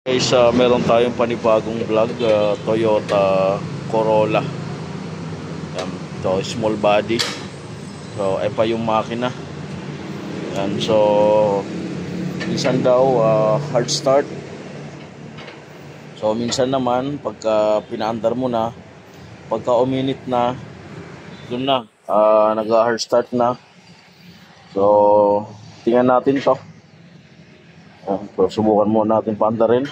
Guys, meron tayong panibagong vlog, Toyota Corolla. Ito, small body. So, ay pa yung makina. So, minsan daw hard start. So, minsan naman pagka pinaandar mo na, pagka uminit na, dun na, nag-hard start na. So, tingnan natin to. So, subukan muna natin paandarin.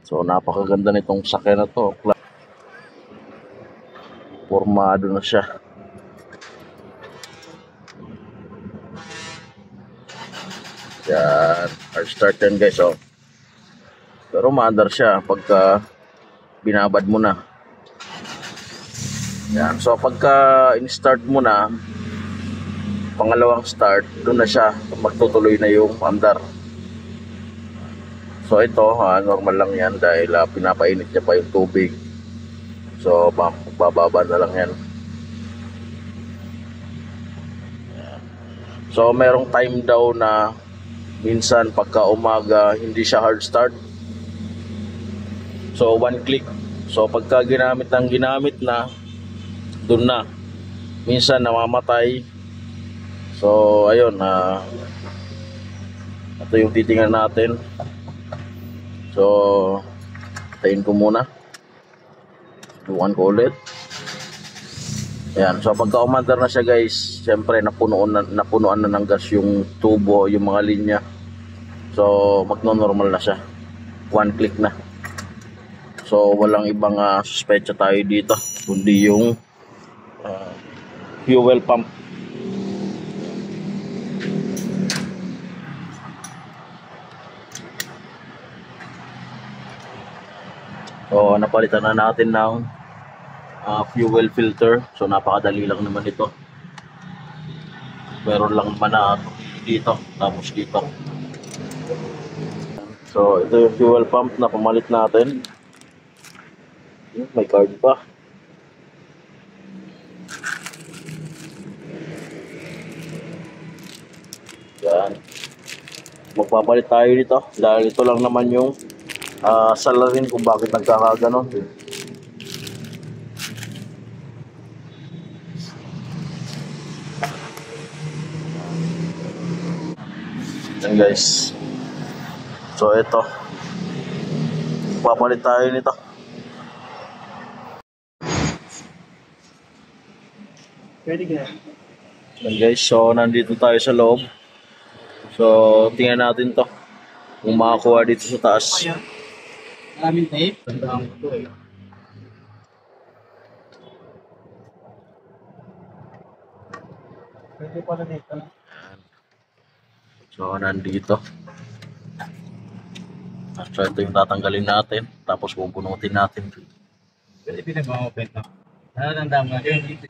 So, napakaganda nitong sakyan na to. Formado na siya. Yan, hard start yan guys, oh. Pero maandar siya pagka binabad mo na. Yan, so pagka in-start mo na, pangalawang start, doon na siya magtutuloy na yung andar. So ito, normal lang yan dahil pinapainit niya pa yung tubig. So bababa na lang yan. So merong time daw na minsan pagka umaga hindi siya hard start. So one click. So pagka ginamit na, doon na. Minsan namamatay. So ayun, ito yung titingnan natin. So tayin ko muna. Subukan ko ulit. Ayan, so pagka umandar na siya guys, syempre napunuan na ng gas yung tubo, yung mga linya. So magno-normal na siya. One click na. So walang ibang suspecha tayo dito, kundi yung fuel pump. So napalitan na natin ng fuel filter. So napakadali lang naman ito. Meron lang naman na dito, tapos dito. So ito yung fuel pump na pamalit natin. May card pa. Yan. Magpapalit tayo dito dahil ito lang naman yung salarin kung bakit nagkakaganon. Yan guys. So ito, papalit tayo nito. Yan guys, so nandito tayo sa loob. So tingnan natin to kung makakuha dito sa taas. Maraming tape. Tandaan ko to eh. Pwede pala dito. So nandito. So ito yung tatanggalin natin. Tapos pupunutin natin. Pwede pinag-open to. Tandaan mo yun.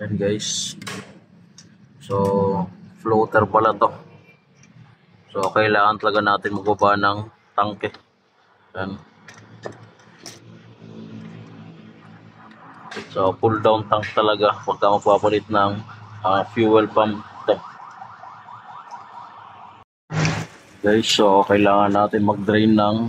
Yan guys. So floater pala to. So kailangan talaga natin magbaba ng tangke. Yan. So pull down tank talaga pagka magpapalit ng fuel pump to. Guys, so kailangan natin mag-drain ng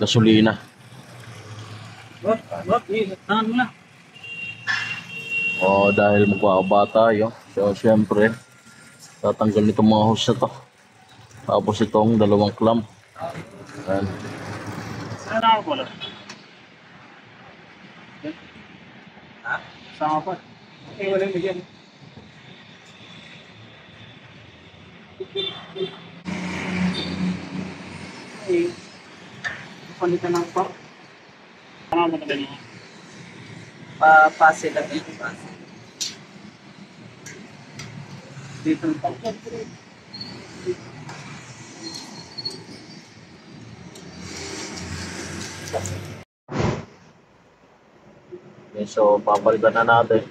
gasolina. Tahan mo na. Dahil magbababa tayo. So syempre tatanggal nitong mga hose na to. Tapos itong dalawang clamp. Ayan. Sana ako pala. Ha? Sama pa. Eh, walang bigyan. Eh, palitan ng pa. Ano mo na ganyan? Pase lang yun. Pase. Dito ng pa. Okay, so papalitan na natin.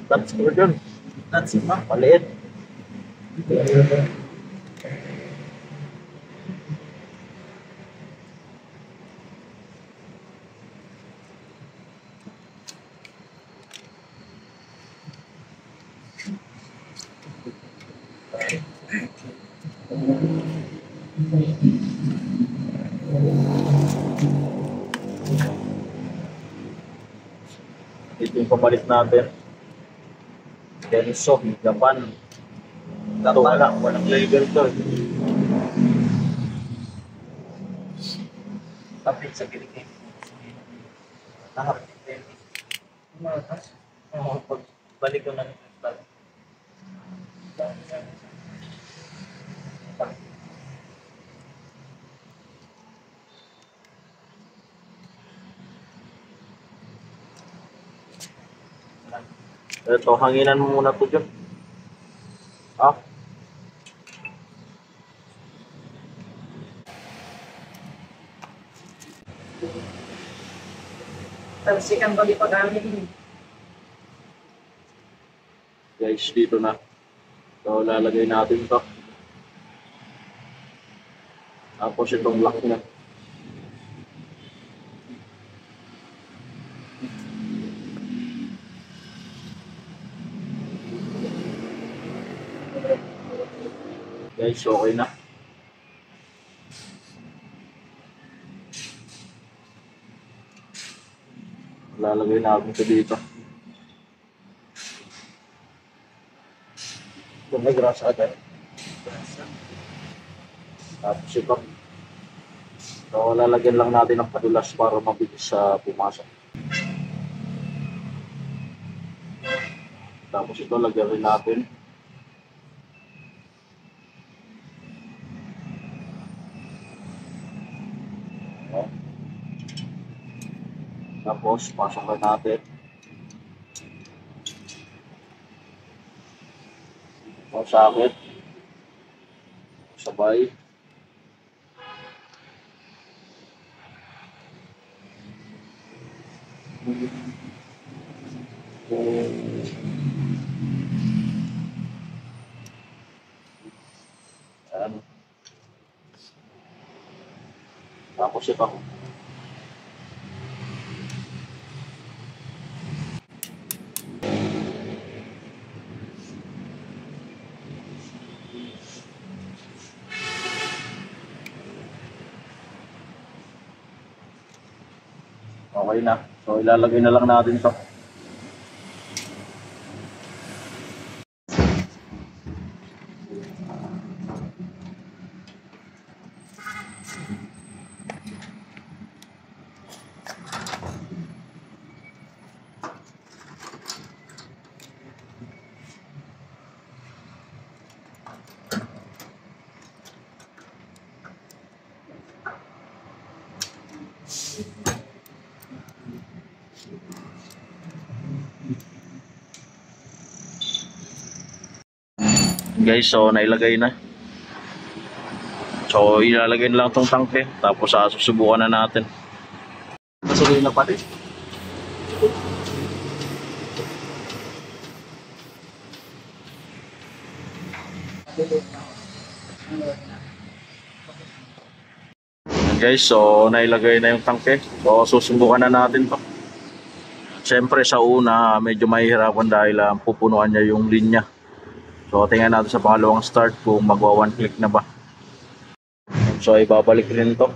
That's good yun. That's it, ma'am. Maliit. Ito yung papalit natin. Denso, Japan. Ito walang label to. Tapit sa kilikit. Tahap din. Oo, pagbalik ko ng kristal. Ito, hanginan mo muna to dyan. Ah, Talsikan ba di pag-amin? guys, dito na. So, lalagay natin to. Tapos itong lock niya. Guys, okay na. Lalagay natin ito dito. Ito may grasa agad. Tapos ito. So, lalagyan lang natin ng padulas para mabilis sa pumasok. Tapos ito, lagyan rin natin. Okay. Tapos, pasok na natin. Sakit. Sabay. Ayan. Tapos ito. Okay na. So, ilalagay na lang natin to. Guys, so nailagay na. So ilalagay na lang tong tangke, tapos susubukan na natin. gasolina pa rin. Guys, so nailagay na yung tangke. So susubukan na natin to. Siyempre sa una medyo mahihirapan dahil pupunuan niya yung linya. So tingnan natin sa pangalawang start kung magwa 1 click na ba. So ibabalik rin to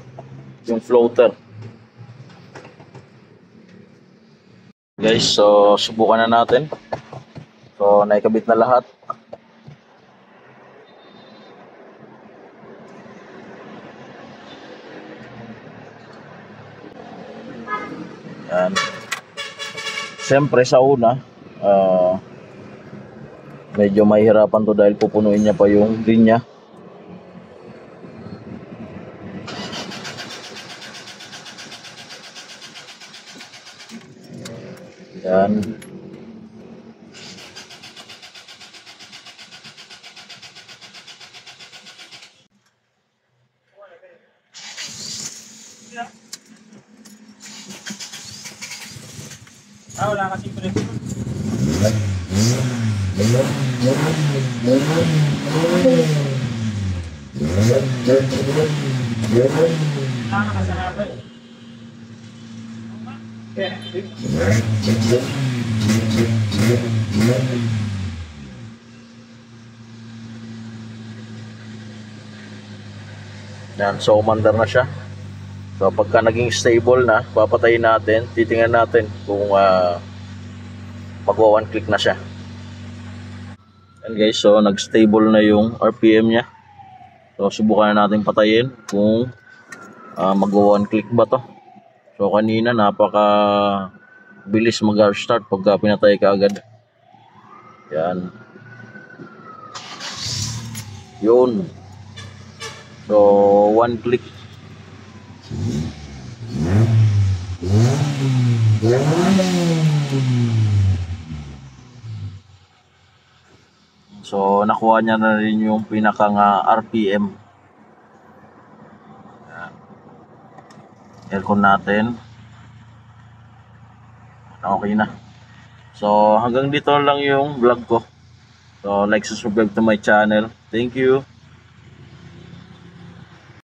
yung floater. Guys, so subukan na natin. So naikabit na lahat. Yan. Siyempre sa una medyo mahihirapan to dahil pupunuin niya pa yung linya. Yan. Wala kasing connection. Nakakasarap. Yan, so umandar na siya. So pagka naging stable na, papatayin natin, titingnan natin kung magwa 1 click na siya. And guys, so nag-stable na yung RPM niya. So subukan na natin patayin kung magwa 1 click ba to. So kanina napaka bilis mag-start pagka pinatay ka agad. Yan. Yun. So 1 click. So nakuha niya na rin yung pinakang RPM. Aircon natin. Okay na. So hanggang dito lang yung vlog ko. So like, subscribe to my channel. Thank you.